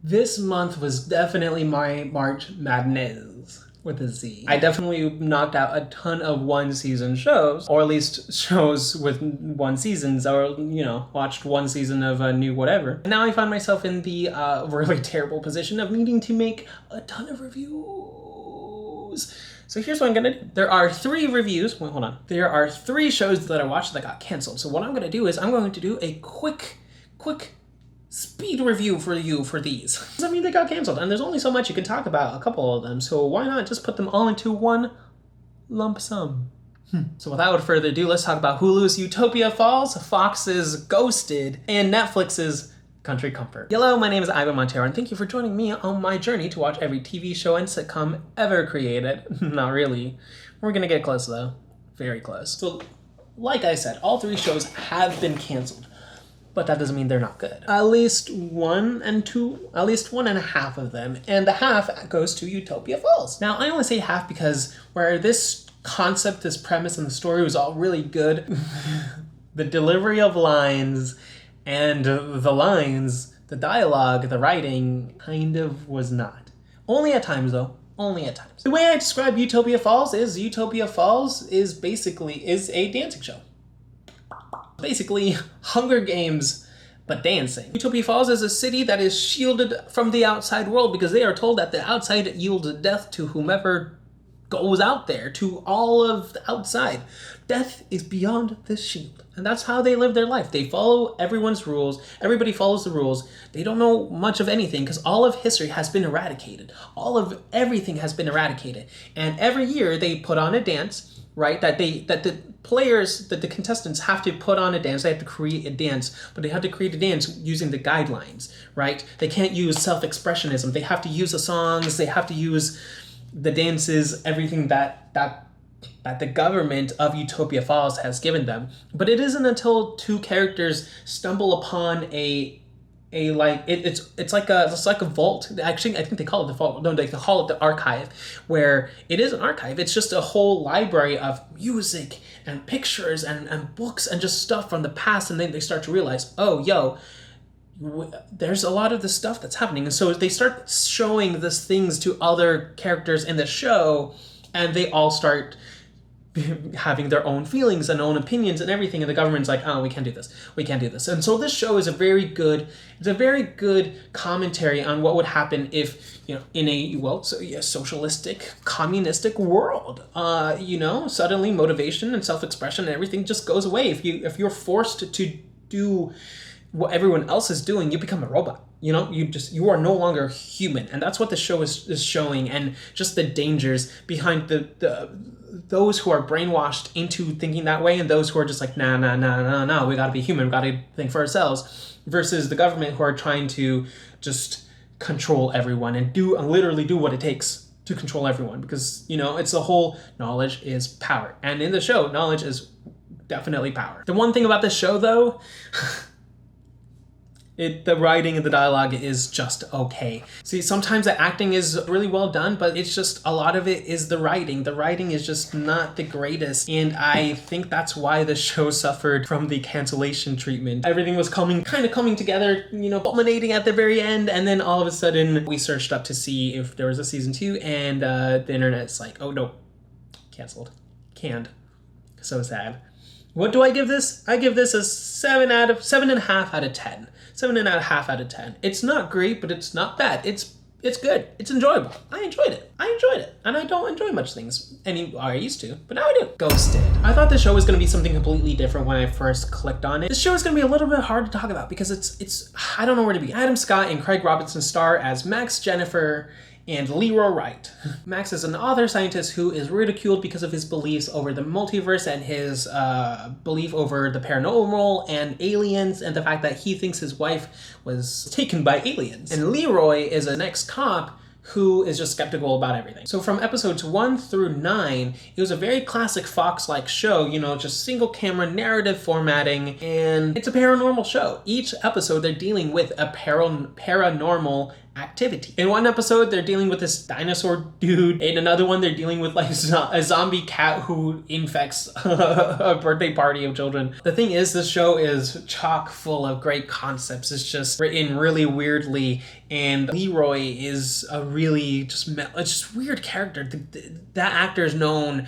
This month was definitely my March Madnezz with a Z. I definitely knocked out a ton of one-season shows, or at least shows with one seasons, or, watched one season of a new whatever. And now I find myself in the really terrible position of needing to make a ton of reviews. So here's what I'm gonna do. There are 3 reviews. Wait, hold on. There are 3 shows that I watched that got canceled. So what I'm gonna do is I'm going to do a quick speed review for you for these. I mean, they got canceled, and there's only so much you can talk about a couple of them, so why not just put them all into one lump sum? So without further ado, let's talk about Hulu's Utopia Falls, Fox's Ghosted, and Netflix's Country Comfort. Hello, my name is Ivan Montero, and thank you for joining me on my journey to watch every TV show and sitcom ever created. Not really. We're gonna get close though. Very close. So, like I said, all 3 shows have been canceled. But that doesn't mean they're not good. At least 1 and 2, at least 1 and a half of them, and the half goes to Utopia Falls. Now, I only say half because where this concept, this premise, and the story was all really good, the delivery of lines and the dialogue, the writing, kind of was not. Only at times, though. Only at times. The way I describe Utopia Falls is basically a dancing show. Basically, Hunger Games, but dancing. Utopia Falls is a city that is shielded from the outside world because they are told that the outside yields death to whomever goes out there, to all of the outside. Death is beyond this shield. And that's how they live their life. They follow everyone's rules. Everybody follows the rules. They don't know much of anything because all of history has been eradicated. All of everything has been eradicated. And every year they put on a dance, right? That the contestants have to put on a dance. They have to create a dance, but they have to create a dance using the guidelines, right? They can't use self-expressionism. They have to use the songs. They have to use the dances, everything that the government of Utopia Falls has given them. But it isn't until 2 characters stumble upon it's like a vault. Actually, I think they call it the vault. No, they call it the archive, where it is an archive. It's just a whole library of music and pictures and books and just stuff from the past. And then they start to realize, there's a lot of this stuff that's happening. And so they start showing these things to other characters in the show, and they all start having their own feelings and own opinions and everything, and the government's like, oh, we can't do this. And so this show is a very good commentary on what would happen if, in a socialistic, communistic world, suddenly motivation and self-expression and everything just goes away. If you're forced to do what everyone else is doing, you become a robot. You are no longer human, and that's what the show is showing, and just the dangers behind those who are brainwashed into thinking that way, and those who are just like, nah, we gotta be human, we gotta think for ourselves, versus the government who are trying to just control everyone and literally do what it takes to control everyone, because it's the whole knowledge is power, and in the show, knowledge is definitely power. The one thing about this show, though, the writing and the dialogue is just okay. See, sometimes the acting is really well done, but it's just a lot of it is the writing. The writing is just not the greatest, and I think that's why the show suffered from the cancellation treatment. Everything was coming together, culminating at the very end, and then all of a sudden we searched up to see if there was a season 2, and the internet's like, oh no, canceled, canned. So sad. What do I give this? I give this a 7.5 out of 10. 7.5 out of 10. It's not great, but it's not bad. It's good. It's enjoyable. I enjoyed it. And I don't enjoy much things I used to, but now I do. Ghosted. I thought the show was going to be something completely different when I first clicked on it. This show is going to be a little bit hard to talk about because it's I don't know where to be. Adam Scott and Craig Robinson star as Max, Jennifer, and Leroy Wright. Max is an author scientist who is ridiculed because of his beliefs over the multiverse and his belief over the paranormal and aliens, and the fact that he thinks his wife was taken by aliens. And Leroy is an ex-cop who is just skeptical about everything. So from episodes 1 through 9, it was a very classic Fox-like show, just single camera narrative formatting, and it's a paranormal show. Each episode they're dealing with a paranormal activity. In one episode, they're dealing with this dinosaur dude. In another one, they're dealing with like a zombie cat who infects a birthday party of children. The thing is, this show is chock full of great concepts. It's just written really weirdly, and Leroy is a really just weird character. That actor is known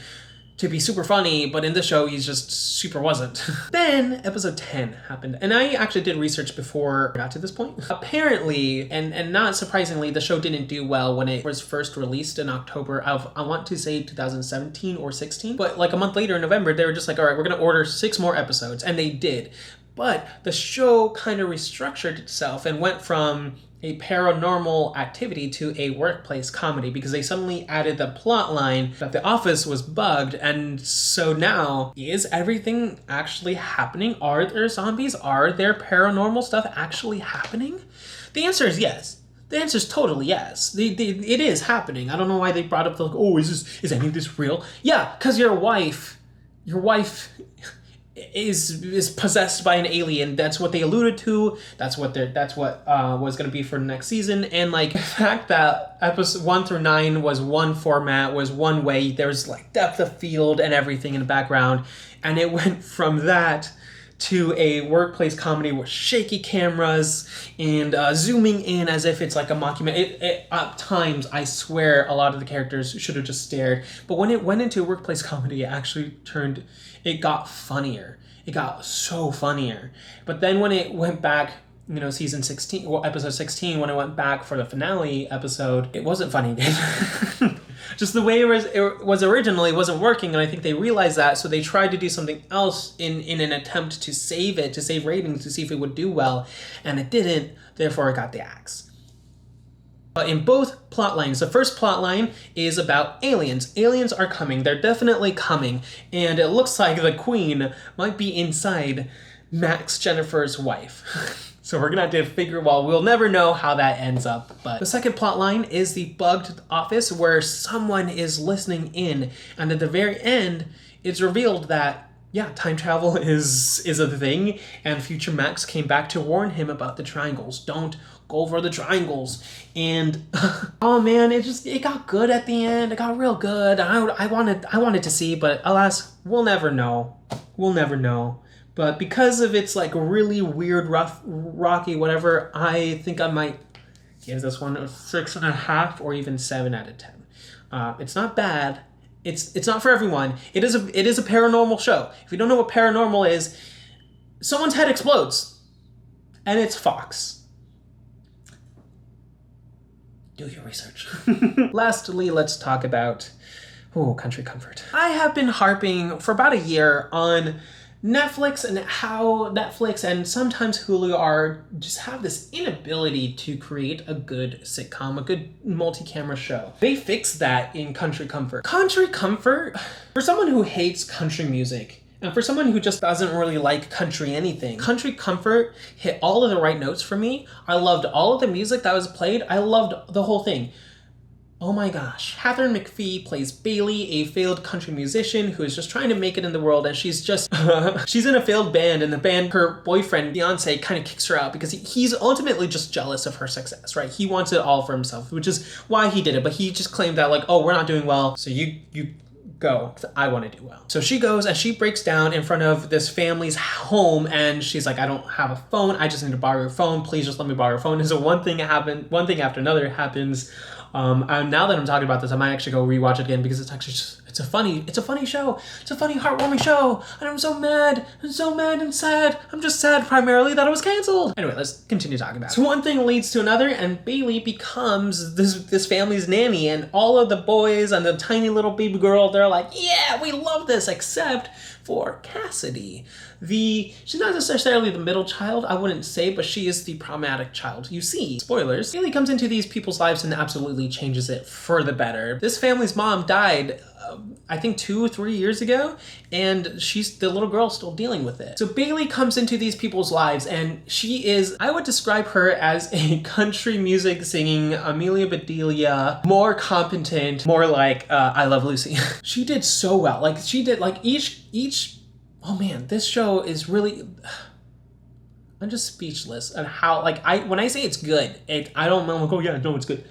to be super funny, but in the show, he's just super wasn't. Then episode 10 happened, and I actually did research before I got to this point. Apparently, and not surprisingly, the show didn't do well when it was first released in October of, I want to say 2017 or 16, but like a month later in November, they were just like, all right, we're gonna order 6 more episodes, and they did. But the show kind of restructured itself and went from a paranormal activity to a workplace comedy because they suddenly added the plot line that the office was bugged, and so now, is everything actually happening? Are there zombies? Are there paranormal stuff actually happening? The answer is yes. The answer is totally yes. It is happening. I don't know why they brought up the, oh, is any of this real? Yeah, because your wife is possessed by an alien. That's what they alluded to. That's what was going to be for the next season. And like the fact that episode 1 through 9 was one format, was one way, there was like depth of field and everything in the background, and it went from that to a workplace comedy with shaky cameras and zooming in as if it's like a mockumentary. At times, I swear, a lot of the characters should have just stared. But when it went into a workplace comedy, it got funnier. It got so funnier. But then when it went back, season 16, episode 16, when it went back for the finale episode, it wasn't funny again. Just the way it was originally wasn't working, and I think they realized that, so they tried to do something else in an attempt to save it, to save ratings, to see if it would do well, and it didn't, therefore it got the axe. But in both plot lines, the first plot line is about aliens. Aliens are coming, they're definitely coming, and it looks like the queen might be inside Max Jennifer's wife. So we're gonna have to figure, we'll never know how that ends up. But the second plot line is the bugged office where someone is listening in, and at the very end, it's revealed that, yeah, time travel is a thing, and future Max came back to warn him about the triangles. Don't go for the triangles. And oh man, it got good at the end. It got real good. I wanted to see, but alas, we'll never know. We'll never know. But because of its like really weird, rough, rocky, whatever, I think I might give this one a 6.5 or even 7 out of 10. It's not bad. It's not for everyone. It is a paranormal show. If you don't know what paranormal is, someone's head explodes, and it's Fox. Do your research. Lastly, let's talk about country comfort. I have been harping for about a year on Netflix and how Netflix and sometimes Hulu just have this inability to create a good sitcom, a good multi-camera show. They fixed that in Country Comfort. Country Comfort, for someone who hates country music, and for someone who just doesn't really like country anything, Country Comfort hit all of the right notes for me. I loved all of the music that was played. I loved the whole thing. Oh my gosh. Catherine McPhee plays Bailey, a failed country musician who is just trying to make it in the world, and she's just, she's in a failed band, and the band, her boyfriend, fiance, kind of kicks her out because he's ultimately just jealous of her success, right? He wants it all for himself, which is why he did it, but he just claimed that like, oh, we're not doing well, so you go, I want to do well. So she goes and she breaks down in front of this family's home, and she's like, I don't have a phone, I just need to borrow your phone, please just let me borrow your phone. And so one thing after another happens. And now that I'm talking about this, I might actually go rewatch it again because it's actually it's a funny show. It's a funny, heartwarming show. And I'm so mad and sad. I'm just sad primarily that it was canceled. Anyway, let's continue talking about it. So one thing leads to another, and Bailey becomes this family's nanny, and all of the boys and the tiny little baby girl, they're like, yeah, we love this, except for Cassidy. She's not necessarily the middle child, I wouldn't say, but she is the problematic child. You see, spoilers, Bailey comes into these people's lives and absolutely changes it for the better. This family's mom died, I think 2 or 3 years ago, and the little girl's still dealing with it. So Bailey comes into these people's lives, and she is, I would describe her as a country music singing Amelia Bedelia, more competent, more like I Love Lucy. She did so well. Like she did like each oh man, this show is really, I'm just speechless at how, like, when I say it's good, I don't know, like, oh yeah, no, it's good.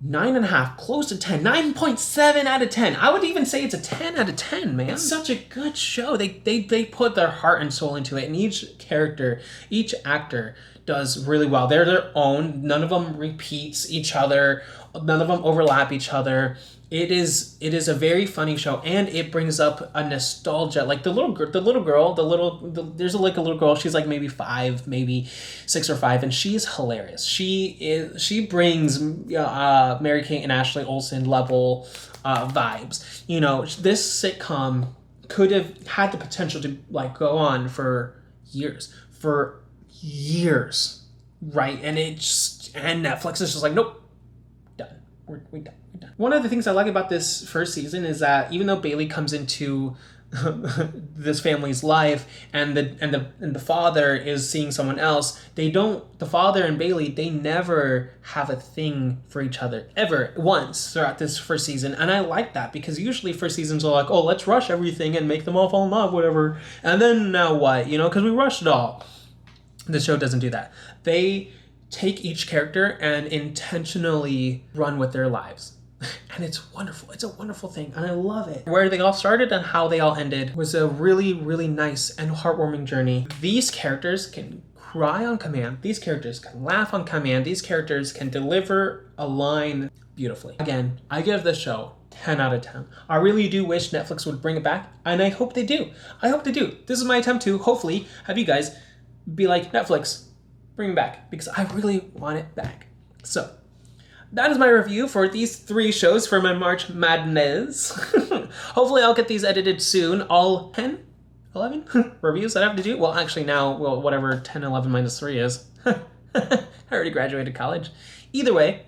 9.5, close to 10, 9.7 out of 10. I would even say it's a 10 out of 10, man. It's such a good show. They put their heart and soul into it, and each character, each actor does really well. They're their own. None of them repeats each other. None of them overlap each other. It is a very funny show, and it brings up a nostalgia. Like there's a little girl. She's like maybe 5, maybe 6 or 5, and she's hilarious. She brings Mary-Kate and Ashley Olsen level vibes. You know, this sitcom could have had the potential to like go on for years, right? And Netflix is just like, nope, done. We're done. One of the things I like about this first season is that even though Bailey comes into this family's life and the father is seeing someone else, the father and Bailey, they never have a thing for each other ever once throughout this first season. And I like that, because usually first seasons are like, oh, let's rush everything and make them all fall in love, whatever. And then now what? You know, because we rushed it all. The show doesn't do that. They take each character and intentionally run with their lives. And it's wonderful. It's a wonderful thing, and I love it. Where they all started and how they all ended was a really, really nice and heartwarming journey. These characters can cry on command. These characters can laugh on command. These characters can deliver a line beautifully. Again, I give this show 10 out of 10. I really do wish Netflix would bring it back, and I hope they do. This is my attempt to hopefully have you guys be like, Netflix, bring it back, because I really want it back. So that is my review for these 3 shows for my March Madnezz. Hopefully I'll get these edited soon. All 10, 11 reviews that I have to do. Well, actually now, whatever 10, 11 minus 3 is. I already graduated college. Either way,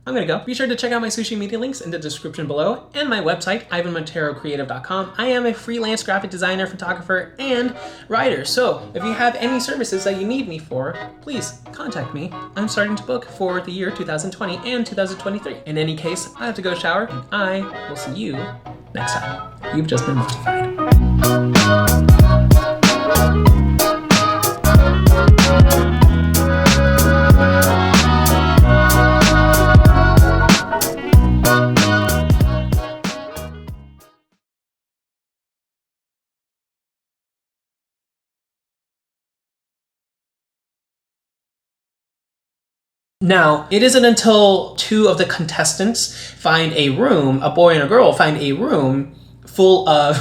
I'm gonna go. Be sure to check out my social media links in the description below and my website, ivanmonterocreative.com. I am a freelance graphic designer, photographer, and writer. So if you have any services that you need me for, please contact me. I'm starting to book for the year 2020 and 2023. In any case, I have to go shower, and I will see you next time. You've just been notified. Now, it isn't until 2 of the contestants find a room, a boy and a girl find a room full of,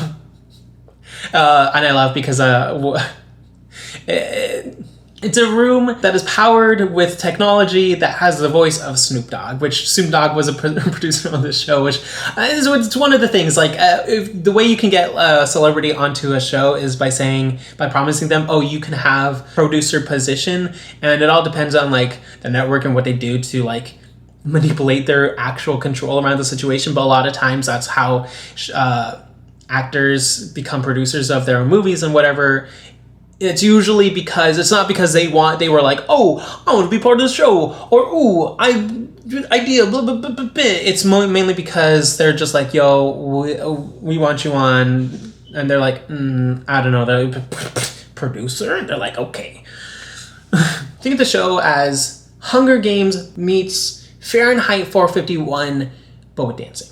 and I laugh because it's a room that is powered with technology that has the voice of Snoop Dogg, which Snoop Dogg was a producer on this show, which is one of the things, like, if the way you can get a celebrity onto a show is by promising them, oh, you can have producer position, and it all depends on, like, the network and what they do to, like, manipulate their actual control around the situation, but a lot of times that's how actors become producers of their own movies and whatever. It's usually because it's not because they were like, oh, I want to be part of the show, or ooh, idea, blah, blah, blah, blah, blah. It's mainly because they're just like, yo, we want you on, and they're like, I don't know, the producer, and they're like, okay. Think of the show as Hunger Games meets Fahrenheit 451, but with dancing.